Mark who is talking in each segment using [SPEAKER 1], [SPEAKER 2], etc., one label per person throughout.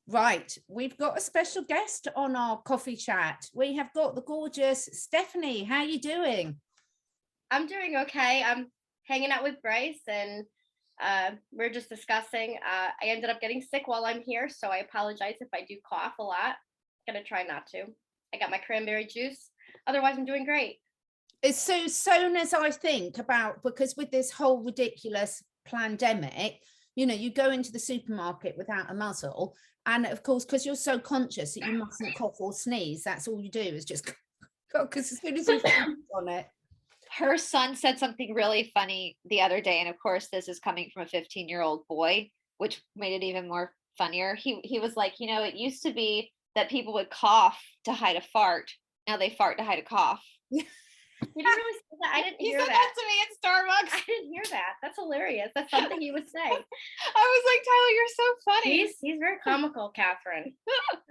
[SPEAKER 1] Right, we've got a special guest on our coffee chat. We have got the gorgeous Stephanie. How are you doing?
[SPEAKER 2] I'm doing okay. I'm hanging out with Brice, and we're just discussing. I ended up getting sick while I'm here, so I apologize if I do cough a lot. Gonna try not to. I got my cranberry juice. Otherwise, I'm doing great.
[SPEAKER 1] As soon as I think about, because with this whole ridiculous pandemic, you go into the supermarket without a muzzle. And of course, because you're so conscious that you mustn't cough or sneeze, that's all you do is just because as soon as you focus on it.
[SPEAKER 3] Her son said something really funny the other day, and of course this is coming from a 15-year-old boy, which made it even more funnier. He was like, it used to be that people would cough to hide a fart. Now they fart to hide a cough.
[SPEAKER 2] Did you really say that? I didn't hear
[SPEAKER 3] said
[SPEAKER 2] that
[SPEAKER 3] to me in Starbucks.
[SPEAKER 2] I didn't hear that. That's hilarious. That's something he would say.
[SPEAKER 3] I was like, Tyler, you're so funny.
[SPEAKER 2] He's very comical, Catherine.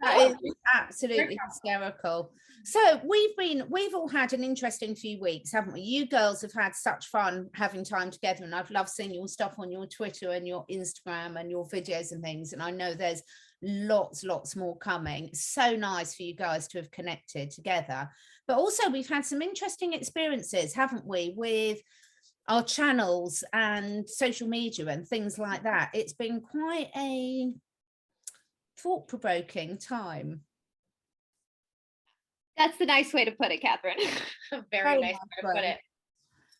[SPEAKER 1] That is absolutely hysterical. So we've all had an interesting few weeks, haven't we? You girls have had such fun having time together, and I've loved seeing your stuff on your Twitter and your Instagram and your videos and things. And I know there's lots more coming. It's so nice for you guys to have connected together. But also we've had some interesting experiences, haven't we, with our channels and social media and things like that. It's been quite a thought-provoking time.
[SPEAKER 3] That's the nice way to put it, Catherine.
[SPEAKER 2] Very nice way to put it.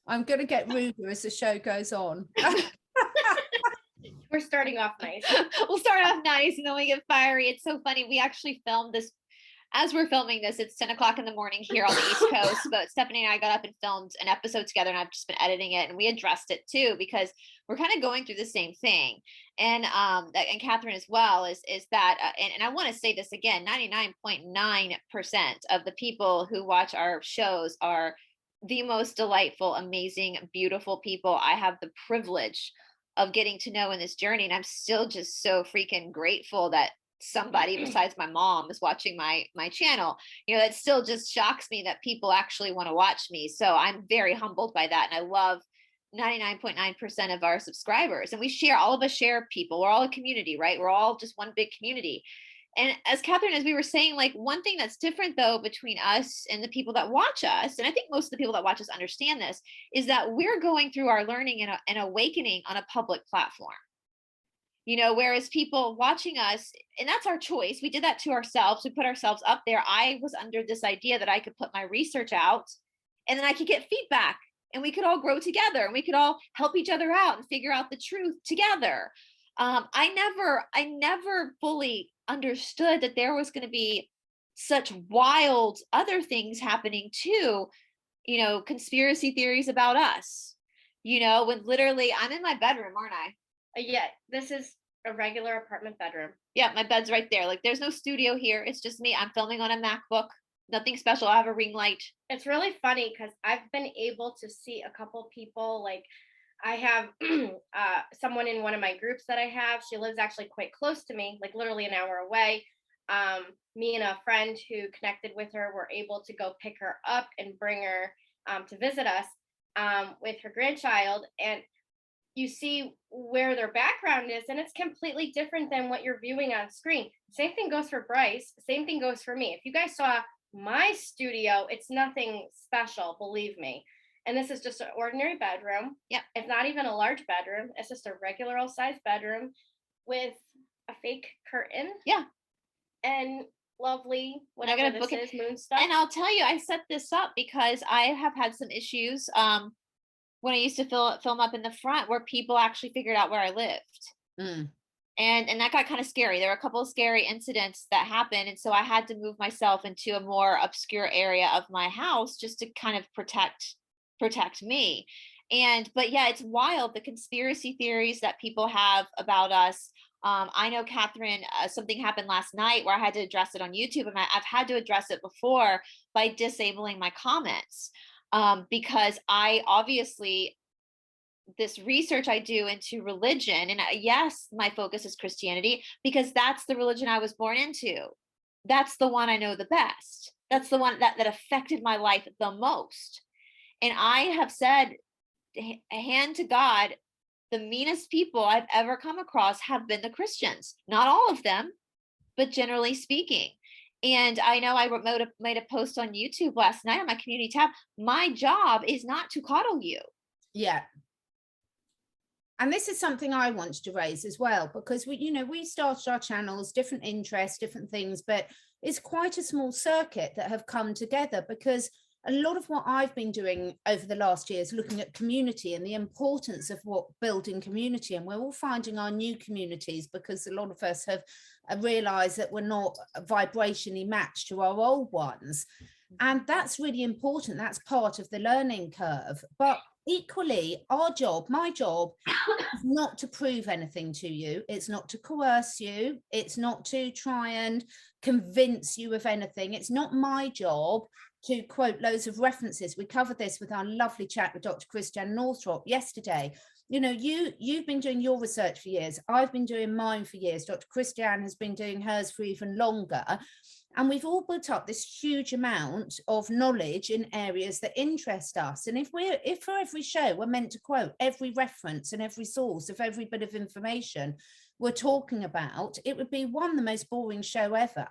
[SPEAKER 1] I'm going to get ruder as the show goes on.
[SPEAKER 2] We're starting off nice.
[SPEAKER 3] We'll start off nice and then we get fiery. It's so funny. We actually filmed this as we're filming this. It's 10 o'clock in the morning here on the East Coast, but Stephanie and I got up and filmed an episode together, and I've just been editing it, and we addressed it too, because we're kind of going through the same thing. And Catherine as well is that, and I want to say this again, 99.9% of the people who watch our shows are the most delightful, amazing, beautiful people I have the privilege of getting to know in this journey. And I'm still just so freaking grateful that somebody besides my mom is watching my channel. That still just shocks me that people actually want to watch me. So I'm very humbled by that. And I love 99.9% of our subscribers. And all of us share people. We're all a community, right? We're all just one big community. And as Catherine, as we were saying, like, one thing that's different though between us and the people that watch us, and I think most of the people that watch us understand this, is that we're going through our learning and awakening on a public platform. Whereas people watching us, and that's our choice. We did that to ourselves. We put ourselves up there. I was under this idea that I could put my research out and then I could get feedback and we could all grow together and we could all help each other out and figure out the truth together. I never fully understood that there was going to be such wild other things happening too, conspiracy theories about us, when literally I'm in my bedroom, aren't I?
[SPEAKER 2] Yeah, this is a regular apartment bedroom.
[SPEAKER 3] Yeah, my bed's right there. Like, there's no studio here. It's just me. I'm filming on a MacBook. Nothing special. I have a ring light.
[SPEAKER 2] It's really funny because I've been able to see a couple people. Like, I have someone in one of my groups that I have. She lives actually quite close to me, like literally an hour away. Me and a friend who connected with her were able to go pick her up and bring her to visit us with her grandchild. And you see where their background is, and it's completely different than what you're viewing on screen. Same thing goes for Brice. Same thing goes for me. If you guys saw my studio, it's nothing special, believe me. And this is just an ordinary bedroom.
[SPEAKER 3] Yeah.
[SPEAKER 2] It's not even a large bedroom. It's just a regular old size bedroom with a fake curtain.
[SPEAKER 3] Yeah.
[SPEAKER 2] And lovely, whatever this is, moon stuff.
[SPEAKER 3] And I'll tell you, I set this up because I have had some issues when I used to film up in the front where people actually figured out where I lived.
[SPEAKER 1] Mm.
[SPEAKER 3] And that got kind of scary. There were a couple of scary incidents that happened. And so I had to move myself into a more obscure area of my house just to kind of protect me. But yeah, it's wild, the conspiracy theories that people have about us. I know, Catherine, something happened last night where I had to address it on YouTube, and I've had to address it before by disabling my comments. Because I obviously, this research I do into religion, and yes, my focus is Christianity because that's the religion I was born into. That's the one I know the best. That's the one that affected my life the most. And I have said, hand to God, the meanest people I've ever come across have been the Christians. Not all of them, but generally speaking. And I know I made a post on YouTube last night on my community tab. My job is not to coddle you.
[SPEAKER 1] Yeah. And this is something I wanted to raise as well, because we started our channels, different interests, different things, but it's quite a small circuit that have come together, because a lot of what I've been doing over the last year is looking at community and the importance of what building community. And we're all finding our new communities, because a lot of us have realized that we're not vibrationally matched to our old ones. And that's really important. That's part of the learning curve. But equally, my job is not to prove anything to you. It's not to coerce you. It's not to try and convince you of anything. It's not my job to quote loads of references. We covered this with our lovely chat with Dr. Christiane Northrop yesterday. You've been doing your research for years. I've been doing mine for years. Dr. Christiane has been doing hers for even longer. And we've all built up this huge amount of knowledge in areas that interest us. And if for every show we're meant to quote every reference and every source of every bit of information we're talking about, it would be, one, the most boring show ever.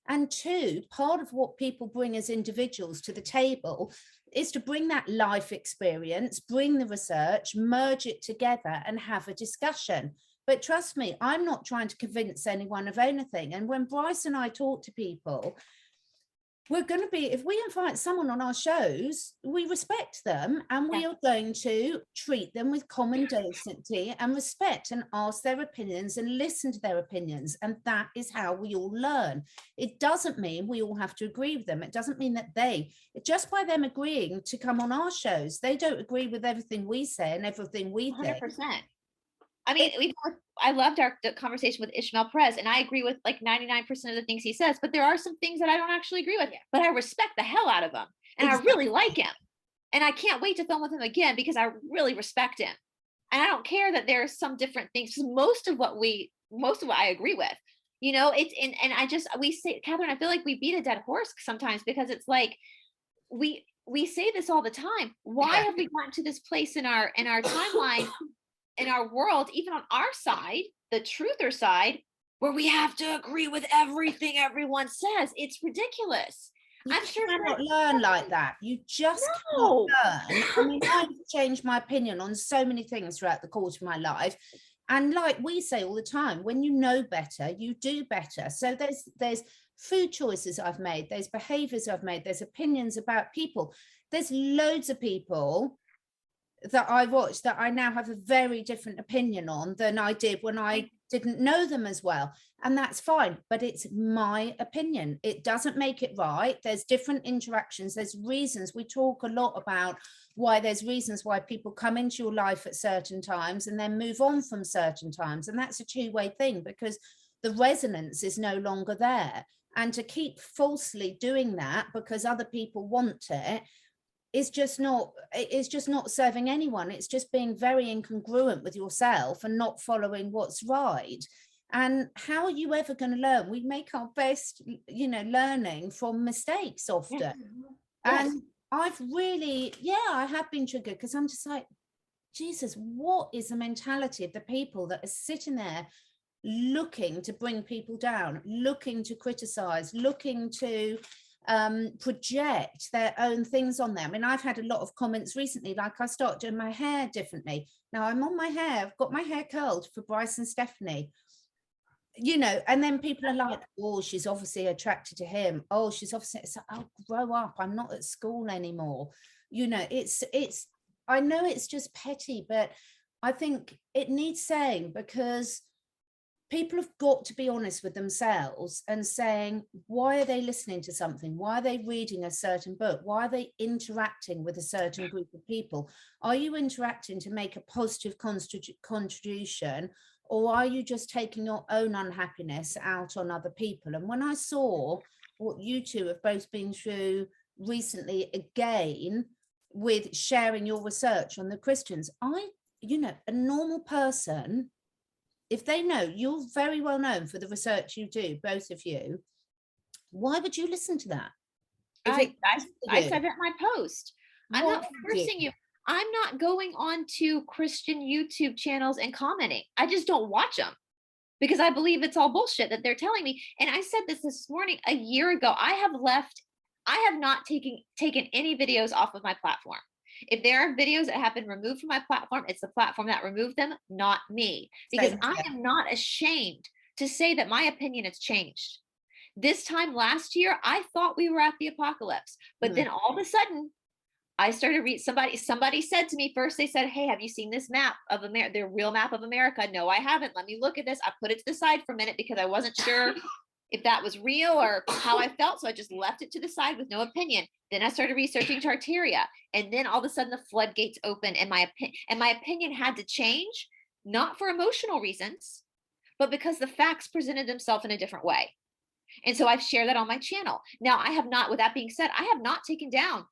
[SPEAKER 1] And two, part of what people bring as individuals to the table is to bring that life experience, bring the research, merge it together and have a discussion. But trust me, I'm not trying to convince anyone of anything. And when Brice and I talk to people, we're going to be, if we invite someone on our shows, we respect them, and we are going to treat them with common decency and respect, and ask their opinions and listen to their opinions. And that is how we all learn. It doesn't mean we all have to agree with them. It doesn't mean that just by them agreeing to come on our shows, they don't agree with everything we say and everything we think.
[SPEAKER 3] 100%. I mean, I loved the conversation with Ishmael Perez, and I agree with like 99% of the things he says, but there are some things that I don't actually agree with, but I respect the hell out of him, and I really like him, and I can't wait to film with him again because I really respect him. And I don't care that there's some different things. Most of what I agree with, we say, Catherine, I feel like we beat a dead horse sometimes, because it's like, we say this all the time. Why have we gotten to this place in our timeline, in our world, even on our side, the truther side, where we have to agree with everything everyone says? It's ridiculous.
[SPEAKER 1] I'm sure you cannot learn like that. You just cannot learn. I mean, I've changed my opinion on so many things throughout the course of my life. And like we say all the time, when you know better, you do better. So there's food choices I've made, there's behaviors I've made, there's opinions about people. There's loads of people that I watched that I now have a very different opinion on than I did when I didn't know them as well. And that's fine, but it's my opinion. It doesn't make it right. There's different interactions. There's reasons. We talk a lot about why there's reasons why people come into your life at certain times and then move on from certain times. And that's a two-way thing, because the resonance is no longer there. And to keep falsely doing that because other people want it, it's just not serving anyone. It's just being very incongruent with yourself and not following what's right. And how are you ever going to learn? We make our best, learning from mistakes often. Yes. And I've really, I have been triggered, because I'm just like, Jesus, what is the mentality of the people that are sitting there looking to bring people down, looking to criticize, looking to project their own things on them? I mean, I've had a lot of comments recently, like I started doing my hair differently. Now I'm on my hair, I've got my hair curled for Brice and Stephanie, and then people are like, oh, she's obviously attracted to him. Oh, she's obviously, it's like, oh, grow up. I'm not at school anymore. It's, I know it's just petty, but I think it needs saying, because people have got to be honest with themselves and saying, why are they listening to something? Why are they reading a certain book? Why are they interacting with a certain group of people? Are you interacting to make a positive contribution, or are you just taking your own unhappiness out on other people? And when I saw what you two have both been through recently, again, with sharing your research on the Christians, a normal person, if they know you're very well known for the research you do, both of you, why would you listen to that?
[SPEAKER 3] I said that in my post. I'm not forcing you. I'm not going on to Christian YouTube channels and commenting. I just don't watch them, because I believe it's all bullshit that they're telling me. And I said this morning, a year ago, I have not taken any videos off of my platform. If there are videos that have been removed from my platform, it's the platform that removed them, not me, because I am not ashamed to say that my opinion has changed. This time last year, I thought we were at the apocalypse, but then all of a sudden I started somebody said to me first, they said, hey, have you seen this map of America, the real map of America? No, I haven't. Let me look at this. I put it to the side for a minute because I wasn't sure if that was real or how I felt. So I just left it to the side with no opinion. Then I started researching Tartaria. And then all of a sudden the floodgates opened and my opinion had to change, not for emotional reasons, but because the facts presented themselves in a different way. And so I've shared that on my channel. Now I have not, with that being said, I have not taken down,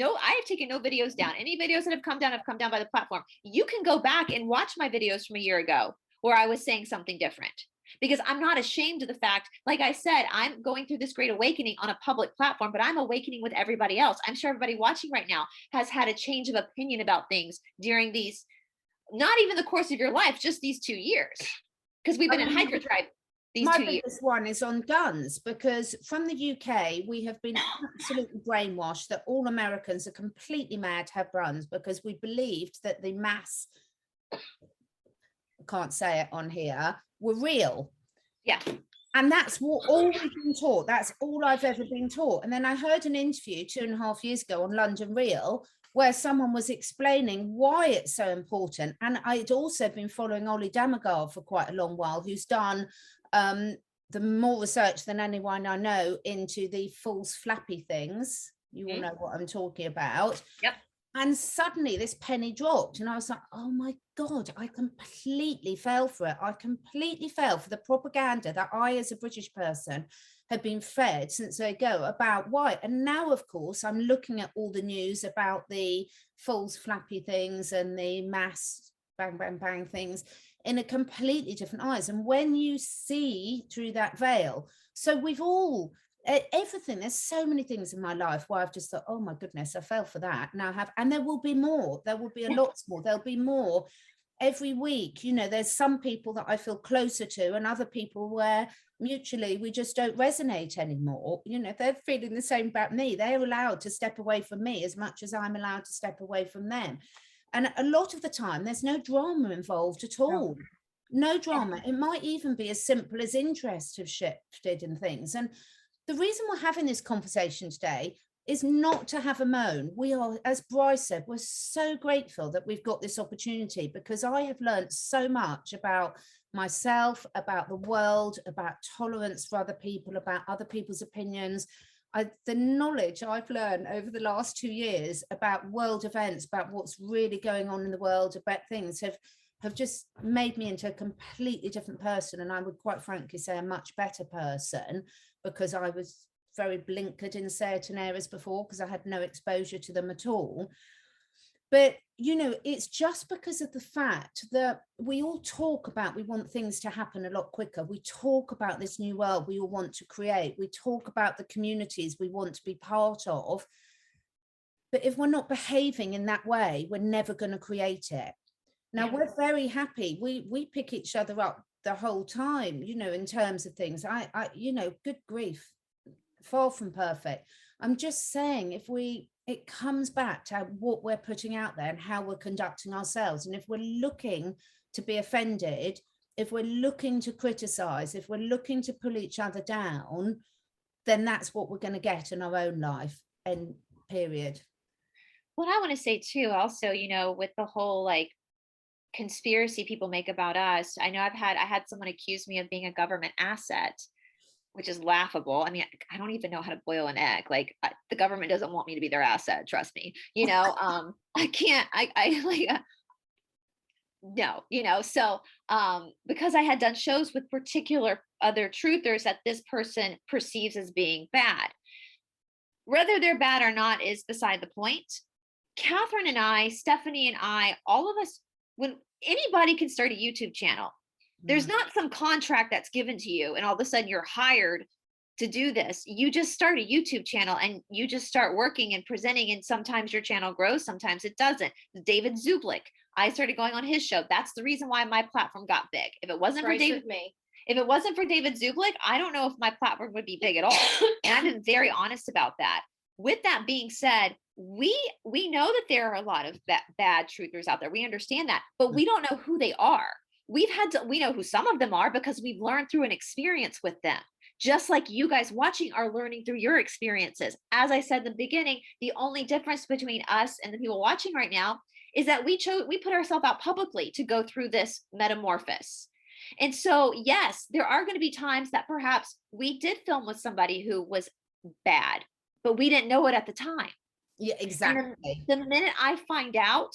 [SPEAKER 3] I have taken no videos down. Any videos that have come down by the platform. You can go back and watch my videos from a year ago where I was saying something different. Because I'm not ashamed of the fact, like I said, I'm going through this great awakening on a public platform, but I'm awakening with everybody else. I'm sure everybody watching right now has had a change of opinion about things during these, not even the course of your life, just these 2 years. Because we've been in Hydra Tribe these 2 years.
[SPEAKER 1] My biggest one is on guns, because from the UK, we have been absolutely brainwashed that all Americans are completely mad to have guns, because we believed that the mass, I can't say it on here, were real.
[SPEAKER 3] Yeah.
[SPEAKER 1] And that's what all we've been taught. That's all I've ever been taught. And then I heard an interview 2.5 years ago on London Real where someone was explaining why it's so important. And I'd also been following Ollie Damagard for quite a long while, who's done the more research than anyone I know into the false flappy things. You all know what I'm talking about.
[SPEAKER 3] Yep.
[SPEAKER 1] And suddenly this penny dropped and I was like, oh my God, I completely fell for it. I completely fell for the propaganda that I, as a British person, had been fed since they go about why. And now, of course, I'm looking at all the news about the false flappy things and the mass bang, bang, bang things in a completely different eyes. And when you see through that veil, so we've all, everything, there's so many things in my life where I've just thought, oh my goodness, I fell for that. Now I have, and there will be more, there will be a lot more, there'll be more every week. You know, there's some people that I feel closer to and other people where mutually we just don't resonate anymore. You know, they're feeling the same about me. They're allowed to step away from me as much as I'm allowed to step away from them. And a lot of the time there's no drama involved at all. No drama. It might even be as simple as interests have shifted and things. And the reason we're having this conversation today is not to have a moan. We are, as Brice said, we're so grateful that we've got this opportunity, because I have learned so much about myself, about the world, about tolerance for other people, about other people's opinions. The knowledge I've learned over the last 2 years about world events, about what's really going on in the world, about things have just made me into a completely different person. And I would quite frankly say a much better person, because I was very blinkered in certain areas before because I had no exposure to them at all. But, you know, it's just because of the fact that we all talk about, we want things to happen a lot quicker. We talk about this new world we all want to create. We talk about the communities we want to be part of. But if we're not behaving in that way, we're never going to create it. Now, we're very happy. We pick each other up the whole time, you know, in terms of things. I you know, good grief, far from perfect. I'm just saying, it comes back to what we're putting out there and how we're conducting ourselves. And if we're looking to be offended, if we're looking to criticize, if we're looking to pull each other down, then that's what we're going to get in our own life, and period.
[SPEAKER 3] What I want to say too, also, you know, with the whole like conspiracy people make about us, I know I had someone accuse me of being a government asset, which is laughable. I mean, I don't even know how to boil an egg. Like, the government doesn't want me to be their asset. Trust me. You know, I can't. No. You know, so because I had done shows with particular other truthers that this person perceives as being bad, whether they're bad or not is beside the point. Catherine and I, Stephanie and I, all of us, when anybody can start a YouTube channel. There's not some contract that's given to you and all of a sudden you're hired to do this. You just start a YouTube channel and you just start working and presenting, and sometimes your channel grows, sometimes it doesn't. David Zublik, I started going on his show. That's the reason why my platform got big. If it wasn't for David, If it wasn't for David Zublik, I don't know if my platform would be big at all. And I've been very honest about that. With that being said, we know that there are a lot of bad truthers out there. We understand that, but we don't know who they are. We know who some of them are because we've learned through an experience with them. Just like you guys watching are learning through your experiences. As I said in the beginning, the only difference between us and the people watching right now is that we put ourselves out publicly to go through this metamorphosis. And so, yes, there are going to be times that perhaps we did film with somebody who was bad, but we didn't know it at the time.
[SPEAKER 1] Yeah, exactly.
[SPEAKER 3] The minute I find out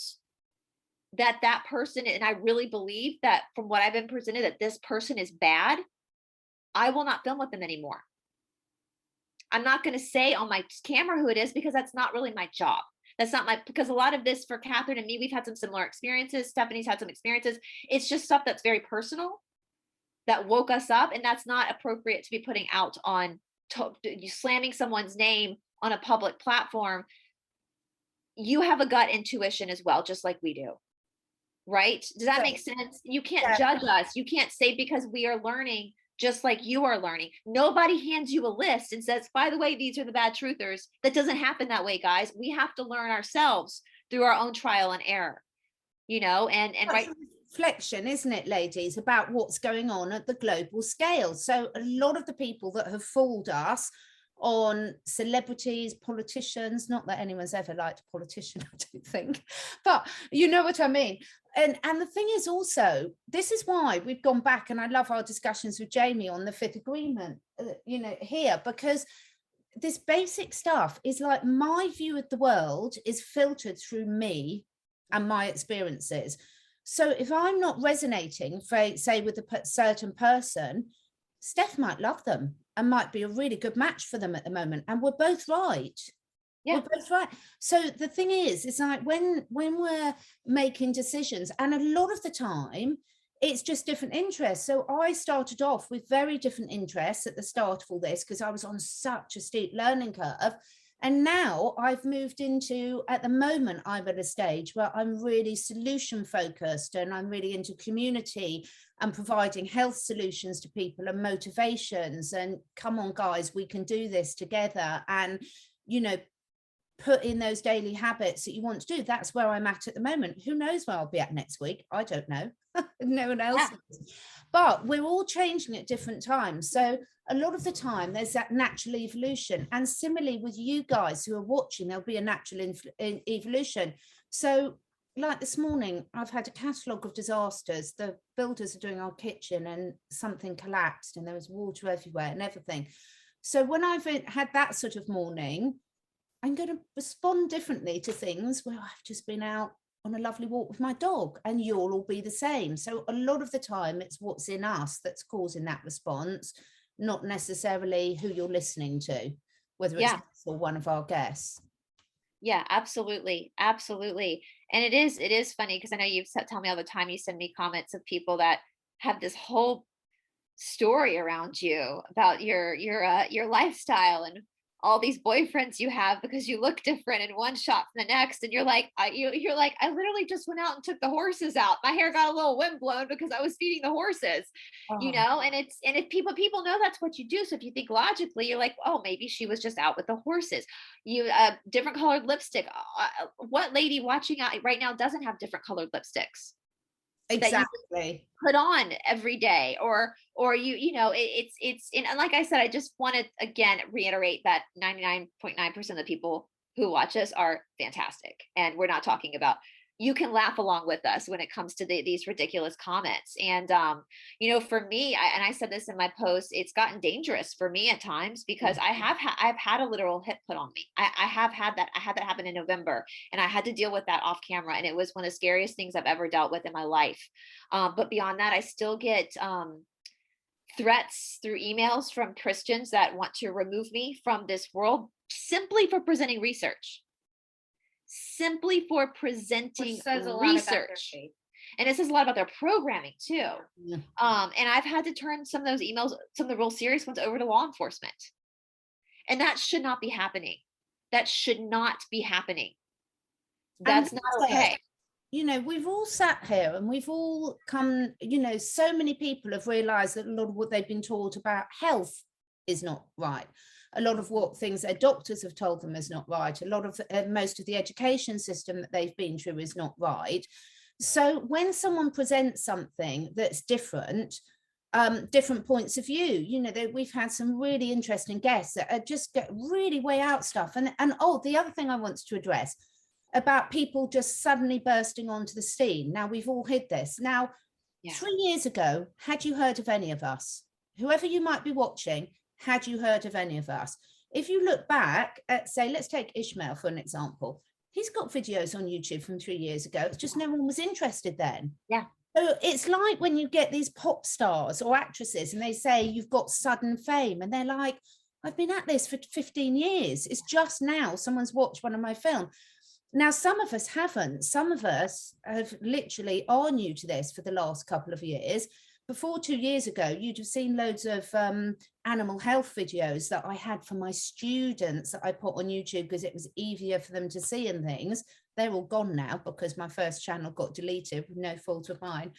[SPEAKER 3] that person, and I really believe that from what I've been presented, that this person is bad, I will not film with them anymore. I'm not going to say on my camera who it is because that's not really my job. That's not because a lot of this for Catherine and me, we've had some similar experiences. Stephanie's had some experiences. It's just stuff that's very personal that woke us up, and that's not appropriate to be putting out on slamming someone's name on a public platform. You have a gut intuition as well, just like we do. Right? Does that make sense? You can't judge us. You can't say because we are learning just like you are learning. Nobody hands you a list and says, by the way, these are the bad truthers. That doesn't happen that way, guys. We have to learn ourselves through our own trial and error, and right.
[SPEAKER 1] Reflection, isn't it, ladies, about what's going on at the global scale. So a lot of the people that have fooled us on celebrities, politicians, not that anyone's ever liked a politician, I don't think, but you know what I mean. And the thing is also, this is why we've gone back, and I love our discussions with Jamie on the fifth agreement, here, because this basic stuff is like my view of the world is filtered through me and my experiences. So if I'm not resonating, say, with a certain person, Steph might love them and might be a really good match for them at the moment. And we're both right. Yeah. We're both right. So the thing is, it's like when we're making decisions, and a lot of the time it's just different interests. So I started off with very different interests at the start of all this because I was on such a steep learning curve. And now I've moved into, at the moment, I'm at a stage where I'm really solution focused, and I'm really into community and providing health solutions to people and motivations. And come on, guys, we can do this together. And, put in those daily habits that you want to do. That's where I'm at the moment. Who knows where I'll be at next week? I don't know. No one else knows. But we're all changing at different times. So a lot of the time there's that natural evolution. And similarly with you guys who are watching, there'll be a natural evolution. So like this morning, I've had a catalogue of disasters. The builders are doing our kitchen and something collapsed and there was water everywhere and everything. So when I've had that sort of morning, I'm going to respond differently to things where I've just been out on a lovely walk with my dog, and you'll all be the same. So a lot of the time it's what's in us that's causing that response, not necessarily who you're listening to, whether it's us or one of our guests.
[SPEAKER 3] Yeah, absolutely. Absolutely. And it is funny because I know you've told me all the time, you send me comments of people that have this whole story around you about your lifestyle and all these boyfriends you have because you look different in one shot from the next. And you're like, I literally just went out and took the horses out. My hair got a little wind blown because I was feeding the horses, and if people know that's what you do. So if you think logically, you're like, oh, maybe she was just out with the horses. You different colored lipstick. What lady watching out right now doesn't have different colored lipsticks?
[SPEAKER 1] Exactly.
[SPEAKER 3] Put on every day, or it's and like I said, I just want to again reiterate that 99.9% of the people who watch us are fantastic, and we're not talking about, you can laugh along with us when it comes to these ridiculous comments. And for me, I said this in my post, it's gotten dangerous for me at times because I've had a literal hit put on me. I had that happen in November, and I had to deal with that off camera, and it was one of the scariest things I've ever dealt with in my life. But beyond that, I still get threats through emails from Christians that want to remove me from this world simply for presenting research. Simply for presenting research. And it says a lot about their programming too. Yeah. And I've had to turn some of those emails, some of the real serious ones, over to law enforcement. And that should not be happening. That should not be happening. That's not okay.
[SPEAKER 1] you know, we've all sat here and we've all come, you know, so many people have realized that a lot of what they've been taught about health is not right. A lot of what things their doctors have told them is not right. A lot of most of the education system that they've been through is not right. So when someone presents something that's different, different points of view, you know, we've had some really interesting guests that are just get really way out stuff. And oh, the other thing I wanted to address about people just suddenly bursting onto the scene. Now, we've all hid this. Now, 3 years ago, had you heard of any of us? Whoever you might be watching, had you heard of any of us? If you look back at, say, let's take Ishmael for an example. He's got videos on YouTube from 3 years ago. It's just no one was interested then.
[SPEAKER 3] Yeah.
[SPEAKER 1] So it's like when you get these pop stars or actresses and they say you've got sudden fame and they're like, I've been at this for 15 years. It's just now someone's watched one of my films. Now, some of us haven't. Some of us have literally are new to this for the last couple of years. Before 2 years ago, you'd have seen loads of animal health videos that I had for my students that I put on YouTube because it was easier for them to see and things. They're all gone now because my first channel got deleted with no fault of mine.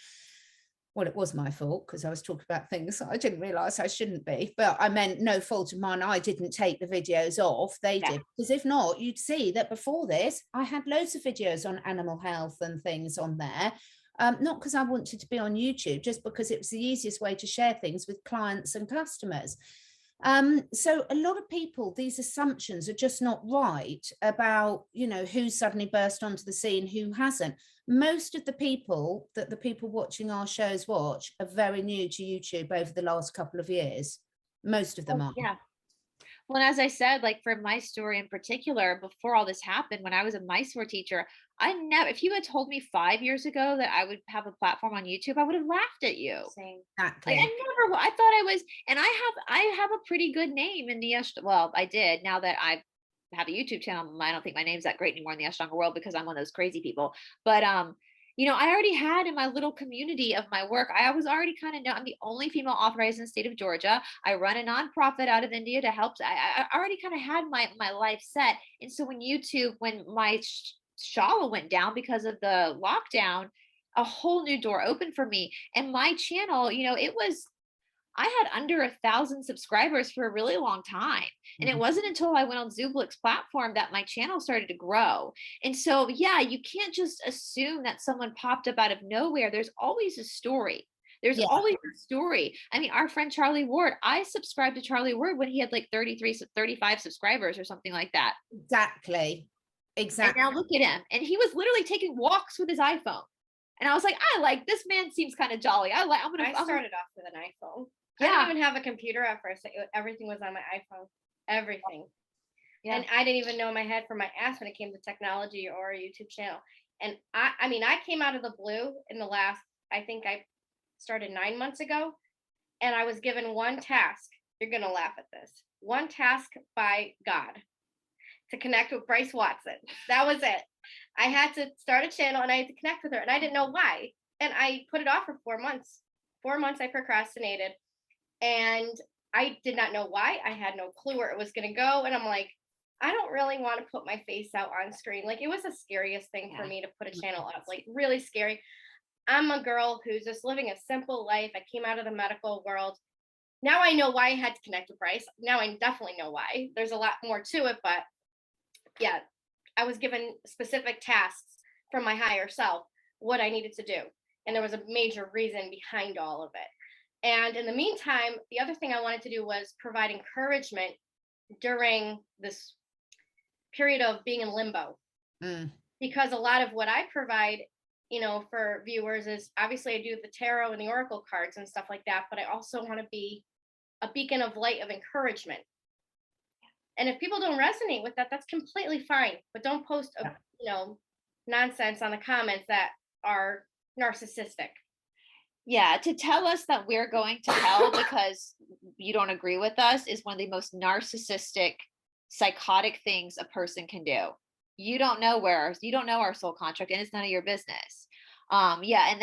[SPEAKER 1] Well, it was my fault because I was talking about things I didn't realize I shouldn't be, but I meant no fault of mine. I didn't take the videos off. They did. Because if not, you'd see that before this, I had loads of videos on animal health and things on there. Not because I wanted to be on YouTube, just because it was the easiest way to share things with clients and customers. So a lot of people, these assumptions are just not right about, you know, who suddenly burst onto the scene, who hasn't. Most of the people that the people watching our shows watch are very new to YouTube over the last couple of years. Most of them are.
[SPEAKER 3] Yeah. Well, and as I said, like for my story in particular, before all this happened, when I was a MySword teacher, I never, if you had told me 5 years ago that I would have a platform on YouTube, I would have laughed at you.
[SPEAKER 2] Same.
[SPEAKER 1] Exactly.
[SPEAKER 3] Like I thought I was, and I have a pretty good name in the, well, I did. Now that I have a YouTube channel, I don't think my name's that great anymore in the Ashtanga world because I'm one of those crazy people. But, you know, I already had in my little community of my work, I was already kind of know I'm the only female authorized in the state of Georgia. I run a nonprofit out of India to help. I already kind of had my life set. And so when YouTube, when my shala went down because of the lockdown, a whole new door opened for me. And my channel, you know, I had under 1,000 subscribers for a really long time. And it wasn't until I went on Zublik's platform that my channel started to grow. And so, yeah, you can't just assume that someone popped up out of nowhere. There's always a story. There's always a story. I mean, our friend Charlie Ward, I subscribed to Charlie Ward when he had like 35 subscribers or something like that.
[SPEAKER 1] Exactly.
[SPEAKER 3] And now look at him. And he was literally taking walks with his iPhone. And I was like, I like this man seems kind of jolly. I
[SPEAKER 2] started off with an iPhone.
[SPEAKER 3] Yeah.
[SPEAKER 2] I didn't even have a computer at first. Everything was on my iPhone. Everything. Yeah. And I didn't even know my head from my ass when it came to technology or a YouTube channel. And I mean, I came out of the blue in the last, I think I started 9 months ago. And I was given one task. You're going to laugh at this. One task by God to connect with Brice Watson. That was it. I had to start a channel and I had to connect with her. And I didn't know why. And I put it off for 4 months. 4 months I procrastinated. And I did not know why. I had no clue where it was going to go. And I'm like, I don't really want to put my face out on screen. Like, it was the scariest thing for me to put a channel up, like really scary. I'm a girl who's just living a simple life. I came out of the medical world. Now I know why I had to connect with Brice. Now I definitely know why. There's a lot more to it, but yeah, I was given specific tasks from my higher self, what I needed to do. And there was a major reason behind all of it. And in the meantime, the other thing I wanted to do was provide encouragement during this period of being in limbo. Because a lot of what I provide, you know, for viewers is obviously I do the tarot and the oracle cards and stuff like that, but I also want to be a beacon of light of encouragement. And if people don't resonate with that, that's completely fine. But don't post, you know, nonsense on the comments that are narcissistic.
[SPEAKER 3] Yeah, to tell us that we're going to hell because you don't agree with us is one of the most narcissistic, psychotic things a person can do. You don't know our soul contract, and it's none of your business. Yeah, and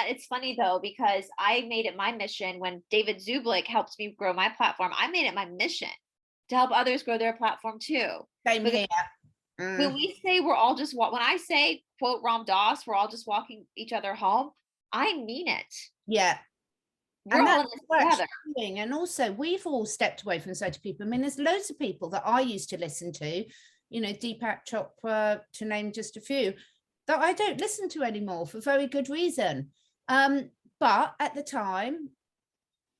[SPEAKER 3] it's funny though, because I made it my mission when David Zublik helped me grow my platform. I made it my mission to help others grow their platform too.
[SPEAKER 1] Same here.
[SPEAKER 3] When we say we're all just when I say quote Ram Dass, we're all just walking each other home, I mean it.
[SPEAKER 1] Yeah.
[SPEAKER 3] We're all in this together.
[SPEAKER 1] And also we've all stepped away from certain people. I mean, there's loads of people that I used to listen to, you know, Deepak Chopra, to name just a few, that I don't listen to anymore for very good reason. But at the time,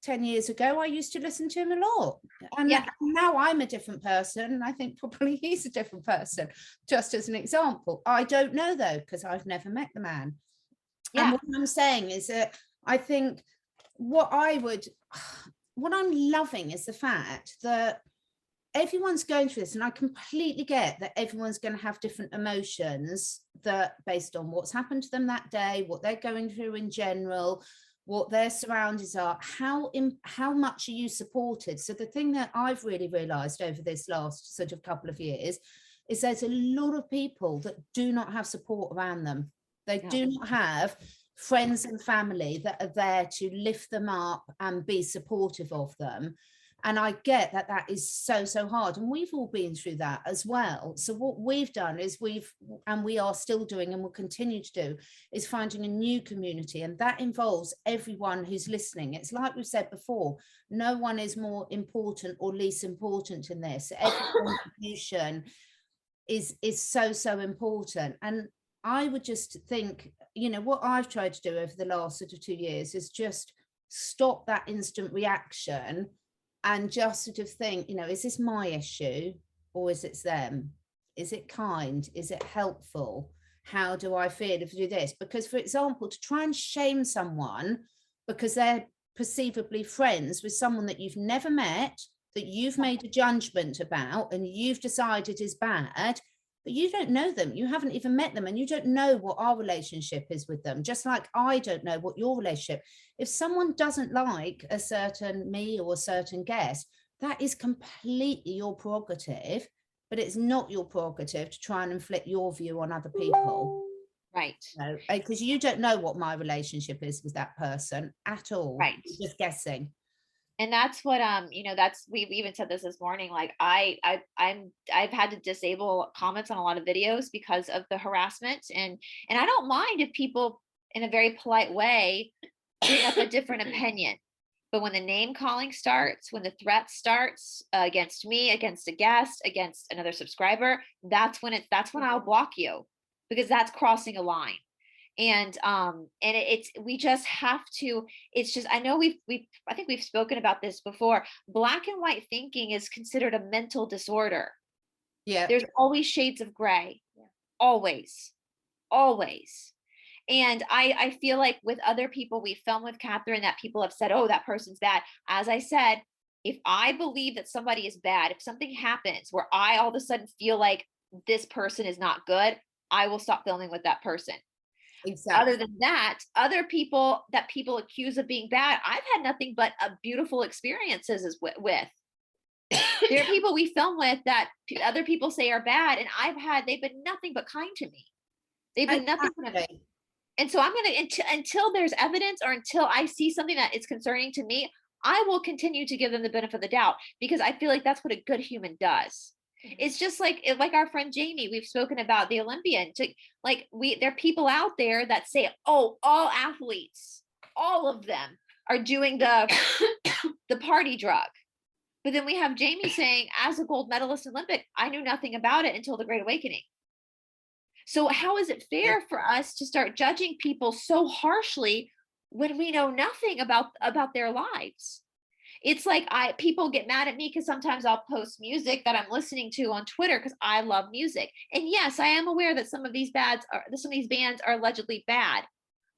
[SPEAKER 1] 10 years ago, I used to listen to him a lot. And now I'm a different person. I think probably he's a different person, just as an example. I don't know, though, because I've never met the man. And what I'm saying is that I think what I'm loving is the fact that everyone's going through this, and I completely get that everyone's going to have different emotions that based on what's happened to them that day, what they're going through in general, what their surroundings are, how much are you supported. So the thing that I've really realized over this last sort of couple of years is there's a lot of people that do not have support around them. They do not have friends and family that are there to lift them up and be supportive of them. And I get that that is so hard. And we've all been through that as well. So what we've done is we are still doing and will continue to do is finding a new community. And that involves everyone who's listening. It's like we've said before, no one is more important or least important in this. Every contribution is so important. And I would just think, you know, what I've tried to do over the last sort of 2 years is just stop that instant reaction and just sort of think, you know, is this my issue or is it them? Is it kind? Is it helpful? How do I feel if I do this? Because, for example, to try and shame someone because they're perceivably friends with someone that you've never met, that you've made a judgment about and you've decided is bad, but you don't know them, you haven't even met them, and you don't know what our relationship is with them, just like I don't know what your relationship. If someone doesn't like a certain me or a certain guest, that is completely your prerogative, but it's not your prerogative to try and inflict your view on other people.
[SPEAKER 3] Right.
[SPEAKER 1] Because you don't know what my relationship is with that person at all.
[SPEAKER 3] Right.
[SPEAKER 1] You're just guessing.
[SPEAKER 3] And that's what you know, that's, we've even said this morning, like I've had to disable comments on a lot of videos because of the harassment, and I don't mind if people in a very polite way bring up a different opinion, but when the name calling starts, when the threat starts against me, against a guest, against another subscriber, that's when I'll block you, because that's crossing a line. And we just have to, it's just, I know I think we've spoken about this before. Black and white thinking is considered a mental disorder.
[SPEAKER 1] Yeah.
[SPEAKER 3] There's always shades of gray. Yeah. Always. And I feel like with other people we film with Catherine that people have said, oh, that person's bad. As I said, if I believe that somebody is bad, if something happens where I all of a sudden feel like this person is not good, I will stop filming with that person. Exactly. Other than that, other people that people accuse of being bad, I've had nothing but beautiful experiences with. There are people we film with that other people say are bad, and they've been nothing but kind to me. They've been nothing but. And so I'm going to, until there's evidence or until I see something that is concerning to me, I will continue to give them the benefit of the doubt, because I feel like that's what a good human does. It's just like our friend Jamie, we've spoken about the Olympian. There are people out there that say, oh, all athletes, all of them are doing the party drug. But then we have Jamie saying, as a gold medalist Olympic, I knew nothing about it until the Great Awakening. So how is it fair for us to start judging people so harshly when we know nothing about their lives? It's like people get mad at me because sometimes I'll post music that I'm listening to on Twitter because I love music. And yes, I am aware that some of these bands are allegedly bad.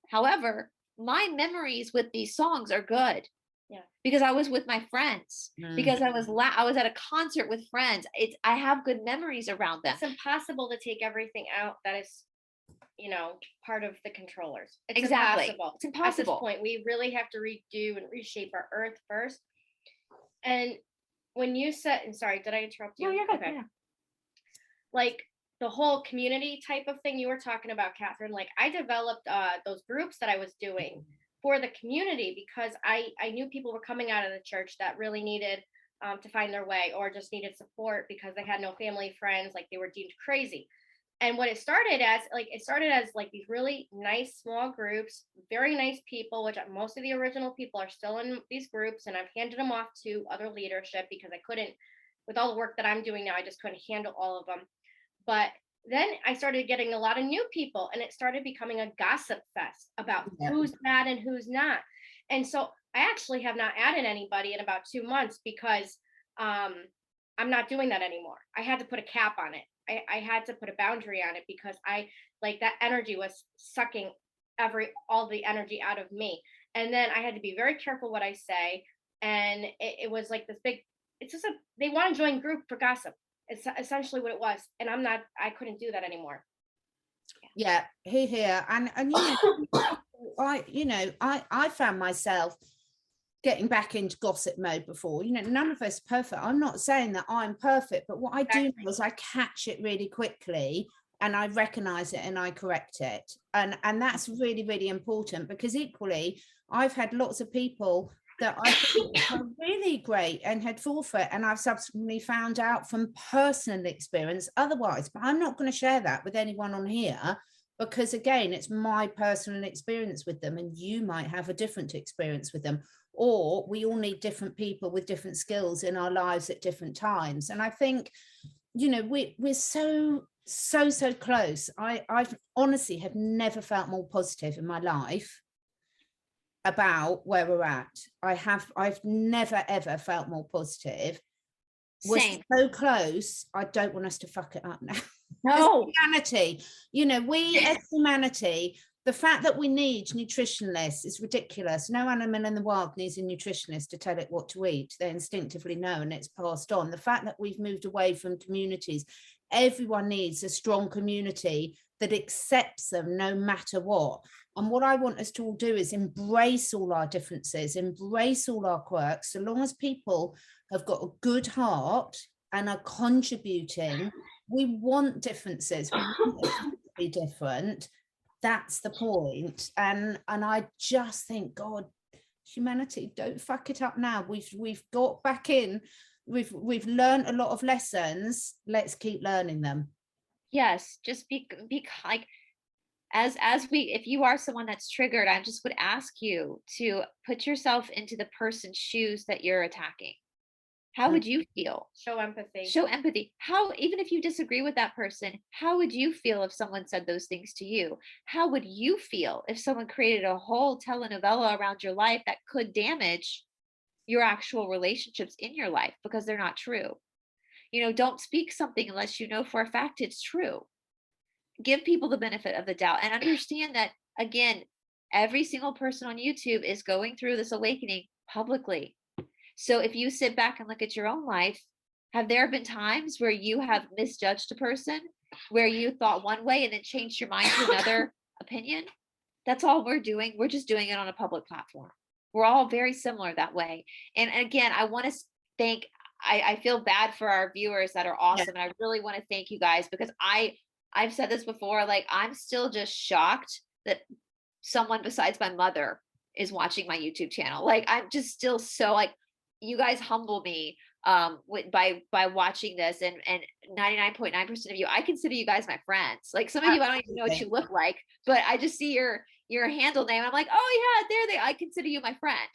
[SPEAKER 3] However, my memories with these songs are good. Yeah. Because I was with my friends. Because I was at a concert with friends. I have good memories around them.
[SPEAKER 2] It's impossible to take everything out that is, you know, part of the controllers. It's impossible. It's impossible. At this point, we really have to redo and reshape our earth first. And when you said, and sorry, did I interrupt you?
[SPEAKER 3] No, you're good.
[SPEAKER 2] Okay.
[SPEAKER 3] Yeah.
[SPEAKER 2] Like the whole community type of thing you were talking about, Catherine, like I developed those groups that I was doing for the community because I knew people were coming out of the church that really needed to find their way, or just needed support because they had no family, friends, like they were deemed crazy. And what it started as like these really nice small groups, very nice people, which most of the original people are still in these groups, and I've handed them off to other leadership because I couldn't, with all the work that I'm doing now, I just couldn't handle all of them. But then I started getting a lot of new people, and it started becoming a gossip fest about who's bad and who's not. And so I actually have not added anybody in about 2 months because I'm not doing that anymore. I had to put a cap on it. I had to put a boundary on it because that energy was sucking all the energy out of me. And then I had to be very careful what I say. And it was like this big, they want to join group for gossip. It's essentially what it was. And I couldn't do that anymore.
[SPEAKER 1] Yeah, here. And I found myself getting back into gossip mode before. None of us are perfect. I'm not saying that I'm perfect, but what I do know is I catch it really quickly, and I recognize it and I correct it. And that's really, really important, because equally I've had lots of people that I think were really great and had fought for it, and I've subsequently found out from personal experience otherwise. But I'm not going to share that with anyone on here, because again, it's my personal experience with them, and you might have a different experience with them, or we all need different people with different skills in our lives at different times. And I think, we're so close. I've honestly have never felt more positive in my life about where we're at. I've never ever felt more positive. We're so close. I don't want us to fuck it up now.
[SPEAKER 3] No.
[SPEAKER 1] As humanity, we as humanity, the fact that we need nutritionalists is ridiculous. No animal in the wild needs a nutritionist to tell it what to eat. They instinctively know, and it's passed on. The fact that we've moved away from communities, everyone needs a strong community that accepts them no matter what. And what I want us to all do is embrace all our differences, embrace all our quirks. So long as people have got a good heart and are contributing, we want differences. We want it to be different. That's the point. And I just think, God, humanity, don't fuck it up now. We've got back in. We've learned a lot of lessons. Let's keep learning them.
[SPEAKER 3] Yes, just be like, if you are someone that's triggered, I just would ask you to put yourself into the person's shoes that you're attacking. How would you feel?
[SPEAKER 2] Show empathy.
[SPEAKER 3] Show empathy. How, even if you disagree with that person, how would you feel if someone said those things to you? How would you feel if someone created a whole telenovela around your life that could damage your actual relationships in your life because they're not true? Don't speak something unless you know for a fact it's true. Give people the benefit of the doubt, and understand that, again, every single person on YouTube is going through this awakening publicly. So if you sit back and look at your own life, have there been times where you have misjudged a person, where you thought one way and then changed your mind to another opinion? That's all we're doing. We're just doing it on a public platform. We're all very similar that way. And again, I want to thank, I feel bad for our viewers that are awesome. And I really want to thank you guys, because I've said this before, like, I'm still just shocked that someone besides my mother is watching my YouTube channel. Like, I'm just still so, like, you guys humble me by watching this, and 99.9% of you, I consider you guys my friends. Like, some of you, I don't even know what you look like, but I just see your handle name. I'm like, oh yeah, I consider you my friend,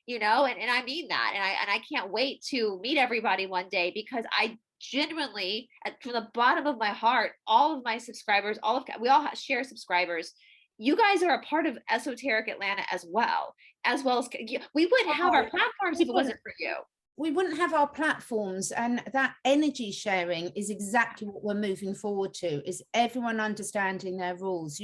[SPEAKER 3] and I mean that. And I can't wait to meet everybody one day, because I genuinely, from the bottom of my heart, all of my subscribers, we all share subscribers. You guys are a part of Esoteric Atlanta as well as we wouldn't have our platforms if it wasn't for you.
[SPEAKER 1] We wouldn't have our platforms, and that energy sharing is exactly what we're moving forward to, is everyone understanding their rules.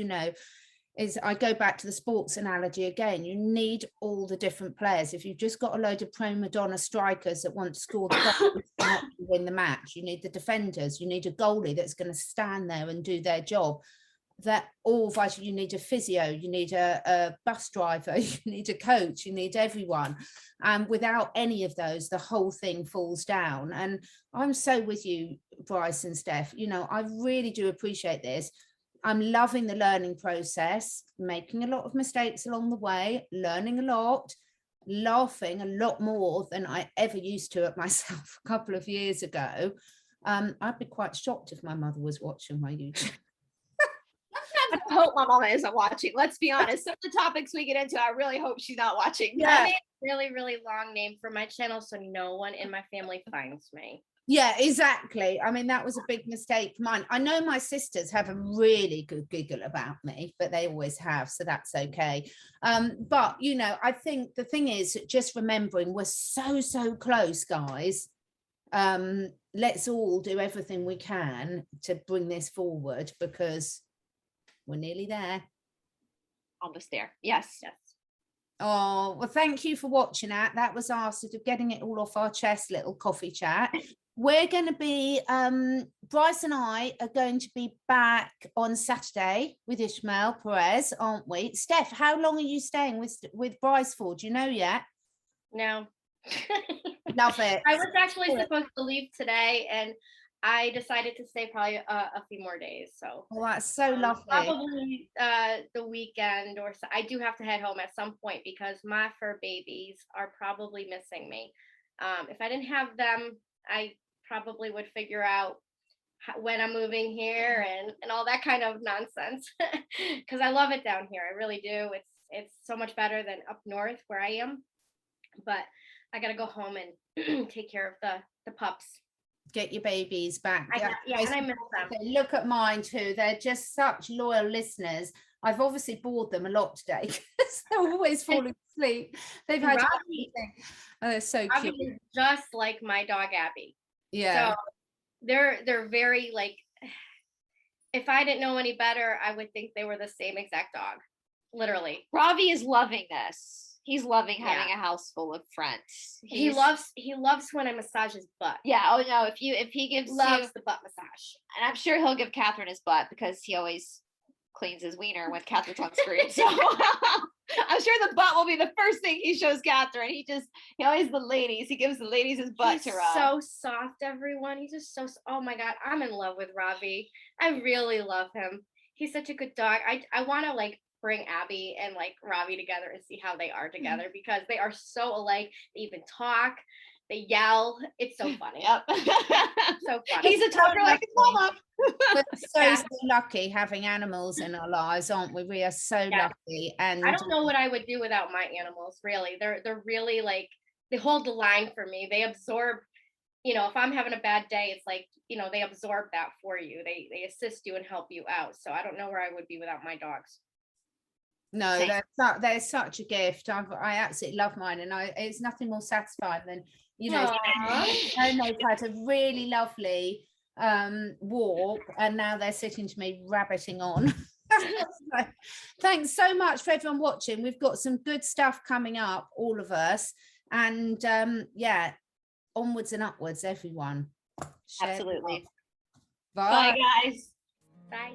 [SPEAKER 1] Is I go back to the sports analogy again. You need all the different players. If you've just got a load of prima donna strikers that want to score the goal to win the match, you need the defenders, you need a goalie that's going to stand there and do their job. That all vital. You need a physio, you need a bus driver, you need a coach, you need everyone. And without any of those, the whole thing falls down. And I'm so with you, Brice and Steph. I really do appreciate this. I'm loving the learning process, making a lot of mistakes along the way, learning a lot, laughing a lot more than I ever used to at myself a couple of years ago. I'd be quite shocked if my mother was watching my YouTube.
[SPEAKER 3] I hope my mama isn't watching. Let's be honest. Some of the topics we get into, I really hope she's not watching.
[SPEAKER 2] Yeah. I made a really, really long name for my channel, so no one in my family finds me.
[SPEAKER 1] Yeah, exactly. I mean, that was a big mistake of mine. I know my sisters have a really good giggle about me, but they always have, so that's okay. But, you know, I think the thing is just remembering we're so close, guys. Let's all do everything we can to bring this forward, because we're nearly there.
[SPEAKER 3] Almost there. Yes.
[SPEAKER 1] Oh, well, thank you for watching that. That was our sort of getting it all off our chest little coffee chat. We're going to be, Brice and I are going to be back on Saturday with Ishmael Perez, aren't we? Steph, how long are you staying with Brice for? Do you know yet?
[SPEAKER 2] No.
[SPEAKER 1] Love it.
[SPEAKER 2] I was actually supposed to leave today, and I decided to stay probably a few more days. So
[SPEAKER 1] that's so lovely.
[SPEAKER 2] Probably the weekend, or so. I do have to head home at some point because my fur babies are probably missing me. If I didn't have them, I probably would figure out when I'm moving here and all that kind of nonsense, because I love it down here. I really do. It's so much better than up north where I am, but I gotta go home and take care of the pups.
[SPEAKER 1] Get your babies back.
[SPEAKER 2] And I miss them.
[SPEAKER 1] Look at mine too. They're just such loyal listeners. I've obviously bored them a lot today because they're always falling asleep. They've had everything. Oh, they're so cute.
[SPEAKER 2] Just like my dog Abby.
[SPEAKER 1] Yeah.
[SPEAKER 2] So they're very like, if I didn't know any better, I would think they were the same exact dog. Literally.
[SPEAKER 3] Ravi is loving this. He's loving having a house full of friends.
[SPEAKER 2] He loves when I massage his butt.
[SPEAKER 3] Yeah. Oh no. If he
[SPEAKER 2] loves the butt massage,
[SPEAKER 3] and I'm sure he'll give Catherine his butt because he always cleans his wiener when Catherine's on screen. So I'm sure the butt will be the first thing he shows Catherine. He always the ladies. He gives the ladies his butt to rub.
[SPEAKER 2] So soft, everyone. He's just so. Oh my God, I'm in love with Ravi. I really love him. He's such a good dog. I want to like bring Abby and like Ravi together and see how they are together because they are so alike. They even talk, they yell. It's so funny.
[SPEAKER 3] Yep.
[SPEAKER 2] So funny.
[SPEAKER 3] He's a talker like his mama.
[SPEAKER 1] We're so lucky having animals in our lives, aren't we? We are so lucky. And
[SPEAKER 2] I don't know what I would do without my animals, really. They're really like, they hold the line for me. They absorb, you know, if I'm having a bad day, it's like, you know, they absorb that for you. They assist you and help you out. So I don't know where I would be without my dogs.
[SPEAKER 1] No, they're such a gift. I absolutely love mine, and it's nothing more satisfying than, you know, and they've had a really lovely walk, and now they're sitting to me rabbiting on. So, thanks so much for everyone watching. We've got some good stuff coming up, all of us, and onwards and upwards, everyone.
[SPEAKER 3] Absolutely.
[SPEAKER 1] Bye,
[SPEAKER 3] guys.
[SPEAKER 2] Bye.